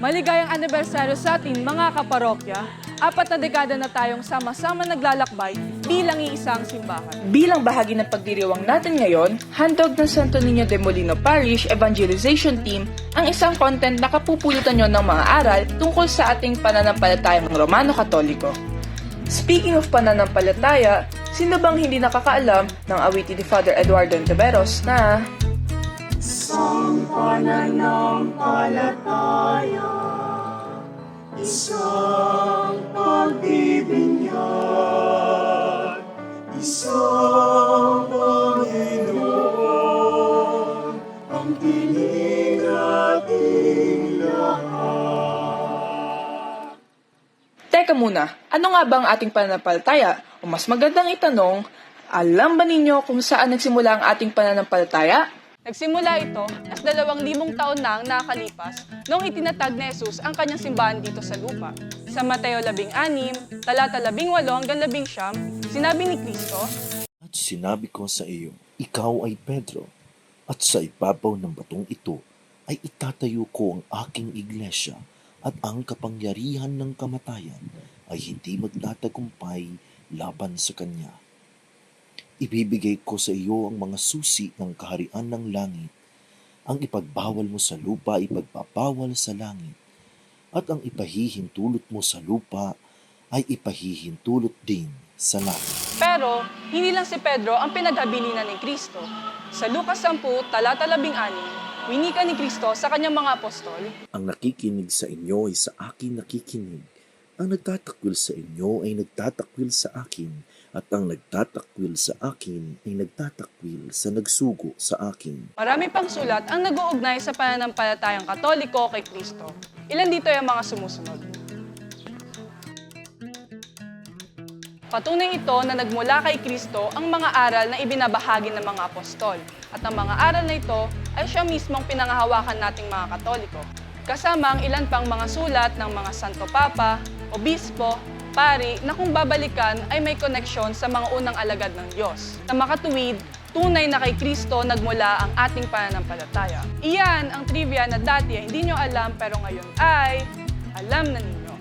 Maligayang anibersaryo sa atin mga kaparokya. 4 na dekada na tayong sama-sama naglalakbay bilang iisang simbahan. Bilang bahagi ng pagdiriwang natin ngayon, handog ng Santo Niño de Molino Parish Evangelization Team ang isang content na kapupulutan nyo ng mga aral tungkol sa ating pananampalatayang Romano-Katoliko. Speaking of pananampalataya, sino bang hindi nakakaalam ng awitin ni Father Eduardo Ontiveros na Isang pananampalataya, isang pagbibinyag, isang Panginoon, ang tinig nating lahat. Teka muna, ano nga ba ang ating pananampalataya? O mas magandang itanong, alam ba ninyo kung saan nagsimula ang ating pananampalataya? Nagsimula ito as 2,000 taon na ang nakalipas noong itinatag ni Jesus ang kanyang simbahan dito sa lupa. Sa Mateo 16, talata 18 hanggang 19, sinabi ni Kristo, At sinabi ko sa iyo, ikaw ay Pedro, at sa ibabaw ng batong ito ay itatayo ko ang aking iglesia, at ang kapangyarihan ng kamatayan ay hindi magtatagumpay laban sa kanya. Ibibigay ko sa iyo ang mga susi ng kaharian ng langit. Ang ipagbawal mo sa lupa, ipagpapawal sa langit. At ang ipahihintulot mo sa lupa, ay ipahihintulot din sa langit. pero hindi lang si Pedro ang pinaghabilinan ni Kristo. Sa Lucas 10, talata 16, winika ni Kristo sa kanyang mga apostol, Ang nakikinig sa inyo ay sa akin nakikinig. Ang nagtatakwil sa inyo ay nagtatakwil sa akin. At ang nagtatakwil sa akin ay nagtatakwil sa nagsugo sa akin. marami pang sulat ang nag-uugnay sa pananampalatayang Katoliko kay Kristo. Ilan dito ay ang mga sumusunod. Patunay ito na nagmula kay Kristo ang mga aral na ibinabahagi ng mga apostol. At ang mga aral na ito ay siya mismong pinangahawakan nating mga Katoliko. Kasama ang ilan pang mga sulat ng mga Santo Papa, Obispo, Pari na kung babalikan ay may koneksyon sa mga unang alagad ng Diyos. Na makatuwid, tunay na kay Kristo nagmula ang ating pananampalataya. Iyan ang trivia na dati ay hindi nyo alam pero ngayon ay alam na ninyo.